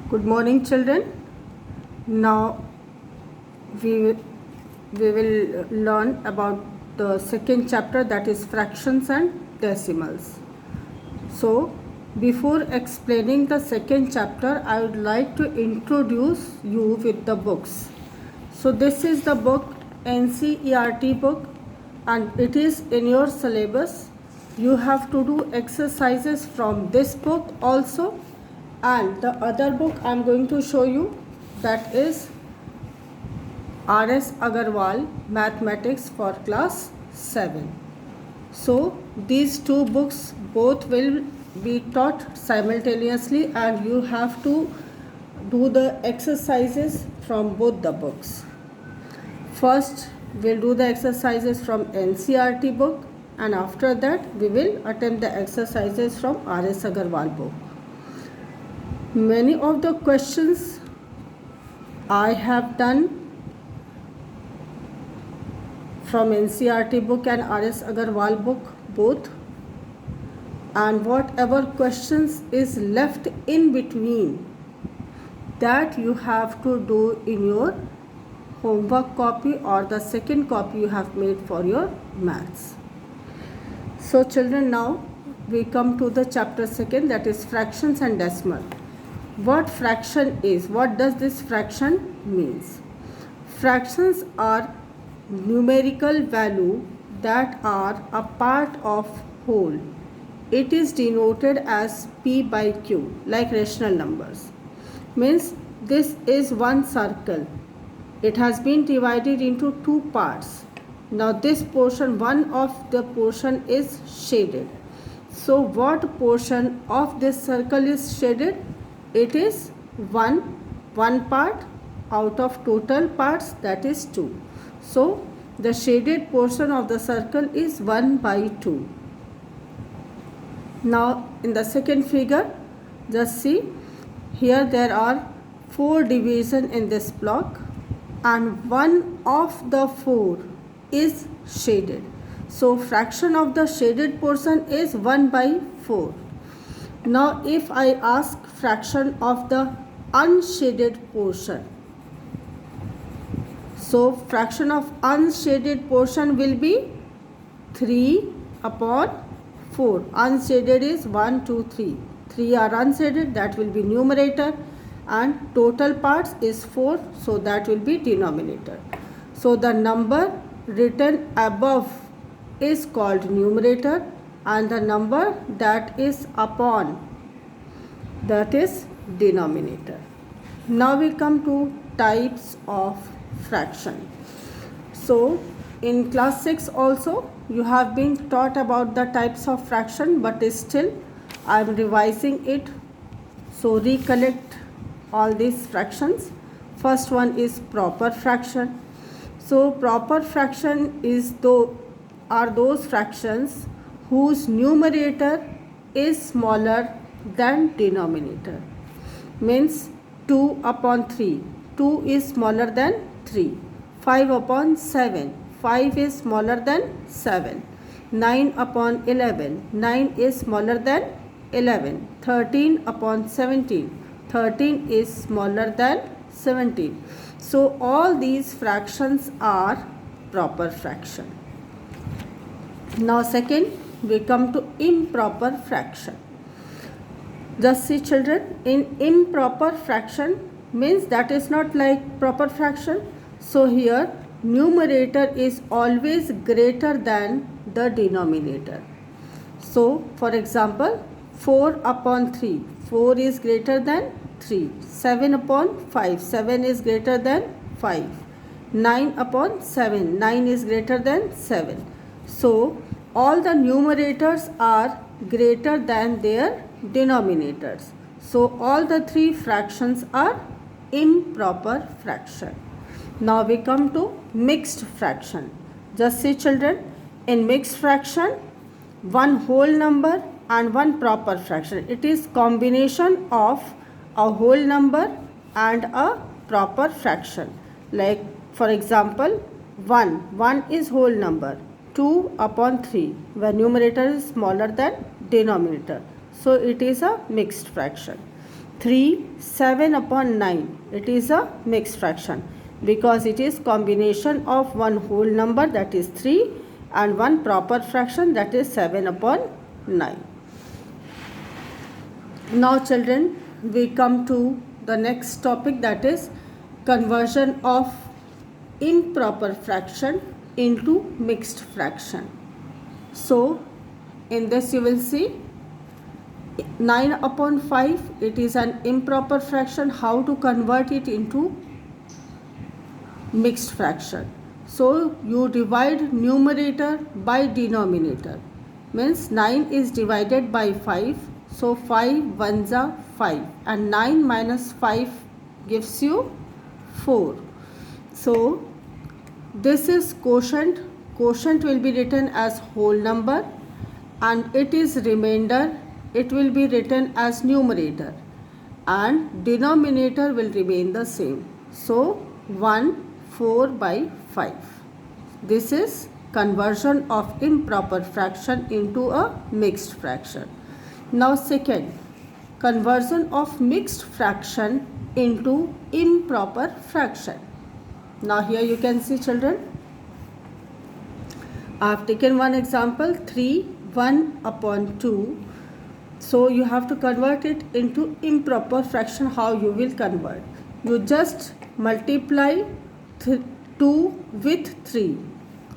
Good morning, children. Now we will learn about the second chapter, that is fractions and decimals. So before explaining the second chapter, I would like to introduce you with the books. So this is the book, NCERT book, and it is in your syllabus. You have to do exercises from this book also, and the other book I am going to show you, that is R.S. Agarwal Mathematics for class 7. So these two books both will be taught simultaneously, and you have to do the exercises from both the books. First we'll do the exercises from NCERT book, and after that we will attempt the exercises from R.S. Agarwal book. Many of the questions I have done from NCERT book and R.S. Agarwal book both, and whatever questions is left in between, that you have to do in your homework copy or the second copy you have made for your maths. So children, now we come to the chapter second, that is fractions and decimal. What fraction is? What does this fraction means? Fractions are numerical value that are a part of whole. It is denoted as P by Q, like rational numbers. Means this is one circle. It has been divided into two parts. Now this portion, one of the portion is shaded. So what portion of this circle is shaded? It is one part out of total parts, that is 2. So the shaded portion of the circle is 1 by 2. Now in the second figure, just see, here there are 4 divisions in this block, and one of the 4 is shaded. So fraction of the shaded portion is 1 by 4. Now if I ask fraction of the unshaded portion, so fraction of unshaded portion will be 3 upon 4. Unshaded is 1, 2, 3. 3 are unshaded, that will be numerator, and total parts is 4, so that will be denominator. So the number written above is called numerator, and the number that is upon, that is denominator. Now we come to types of fraction. So in class 6 also you have been taught about the types of fraction, but still I am revising it. So recollect all these fractions. First one is proper fraction. So proper fraction are those fractions whose numerator is smaller than denominator. Means 2 upon 3. 2 is smaller than 3. 5 upon 7. 5 is smaller than 7. 9 upon 11. 9 is smaller than 11. 13 upon 17. 13 is smaller than 17. So all these fractions are proper fraction. Now second, we come to improper fraction. Just see children, in improper fraction means that is not like proper fraction. So here numerator is always greater than the denominator. So for example, 4 upon 3, 4 is greater than 3. 7 upon 5, 7 is greater than 5. 9 upon 7, 9 is greater than 7. So all the numerators are greater than their denominators. So all the 3 fractions are improper fraction. Now we come to mixed fraction. Just see children, in mixed fraction, one whole number and one proper fraction. It is combination of a whole number and a proper fraction. Like for example, 1 is whole number. 2 upon 3, where numerator is smaller than denominator. So it is a mixed fraction. 3, 7 upon 9. It is a mixed fraction because it is combination of one whole number, that is 3, and one proper fraction, that is 7 upon 9. Now children, we come to the next topic, that is conversion of improper fraction into mixed fraction. So in this you will see 9 upon 5, it is an improper fraction. How to convert it into mixed fraction? So you divide numerator by denominator. Means 9 is divided by 5. So 5 ones are 5 and 9 minus 5 gives you 4. So this is quotient. Quotient will be written as whole number, and it is remainder. It will be written as numerator, and denominator will remain the same. So 1 4 by 5. This is conversion of improper fraction into a mixed fraction. Now second, conversion of mixed fraction into improper fraction. Now here you can see children, I have taken one example, 3 1 upon 2. So you have to convert it into improper fraction. How you will convert? You just multiply 2 with 3.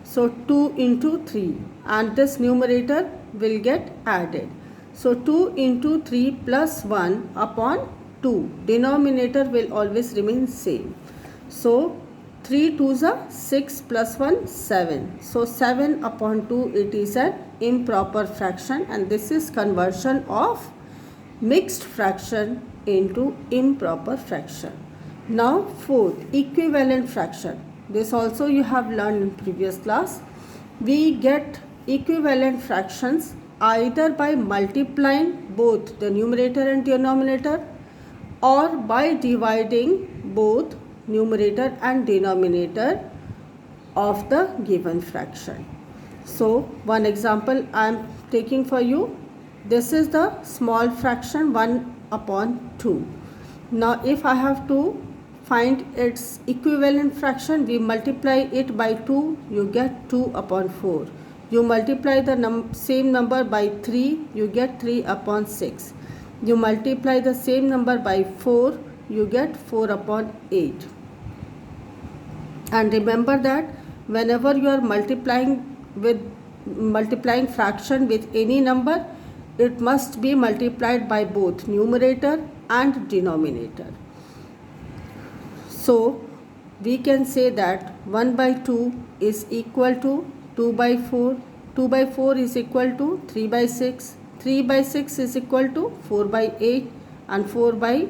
So 2 into 3, and this numerator will get added. So 2 into 3 plus 1 upon 2. Denominator will always remain same. So 3 2s are 6 plus 1 7. So 7 upon 2, it is an improper fraction, and this is conversion of mixed fraction into improper fraction. Now fourth, equivalent fraction. This also you have learned in previous class. We get equivalent fractions either by multiplying both the numerator and denominator, or by dividing both numerator and denominator of the given fraction. So one example I am taking for you. This is the small fraction 1 upon 2. Now if I have to find its equivalent fraction, we multiply it by 2, you get 2 upon 4. You multiply the same number by 3, you get 3 upon 6. You multiply the same number by 4, you get 4 upon 8. And remember that whenever you are multiplying fraction with any number, it must be multiplied by both numerator and denominator. So we can say that 1 by 2 is equal to 2 by 4, 2 by 4 is equal to 3 by 6, 3 by 6 is equal to 4 by 8, and 4 by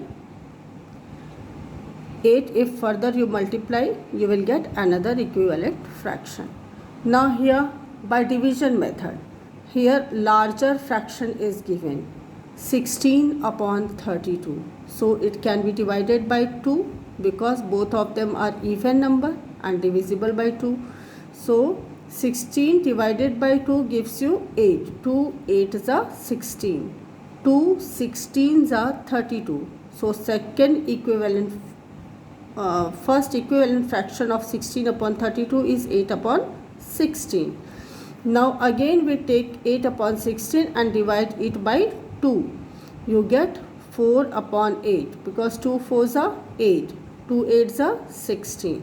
8, if further you multiply, you will get another equivalent fraction. Now here by division method, here larger fraction is given, 16 upon 32. So it can be divided by 2 because both of them are even number and divisible by 2. So 16 divided by 2 gives you 8. 2 8s are 16. 2 16s are 32. So first equivalent fraction of 16 upon 32 is 8 upon 16. Now again we take 8 upon 16 and divide it by 2. You get 4 upon 8 because 2 4s are 8. 2 8s are 16.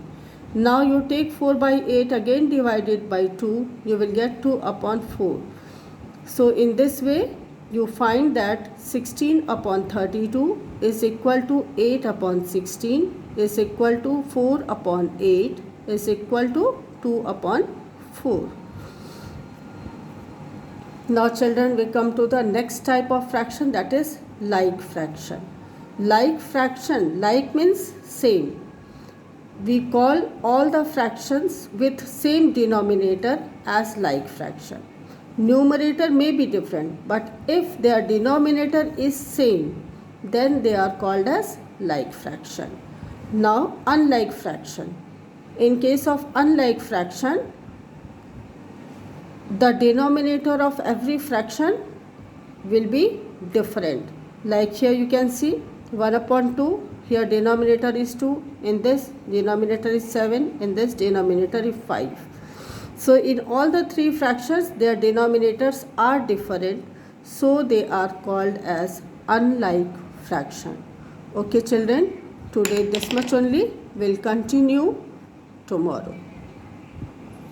Now you take 4 by 8, again divide it by 2. You will get 2 upon 4. So in this way you find that 16 upon 32 is equal to 8 upon 16 is equal to 4 upon 8 is equal to 2 upon 4. Now children, we come to the next type of fraction, that is like fraction. Like fraction, like means same. We call all the fractions with same denominator as like fraction. Numerator may be different, but if their denominator is same, then they are called as like fraction. Now unlike fraction. In case of unlike fraction, the denominator of every fraction will be different. Like here you can see 1 upon 2, here denominator is 2, in this denominator is 7, in this denominator is 5. So in all the three fractions, their denominators are different, so they are called as unlike fraction. Okay children, today this much only, will continue tomorrow.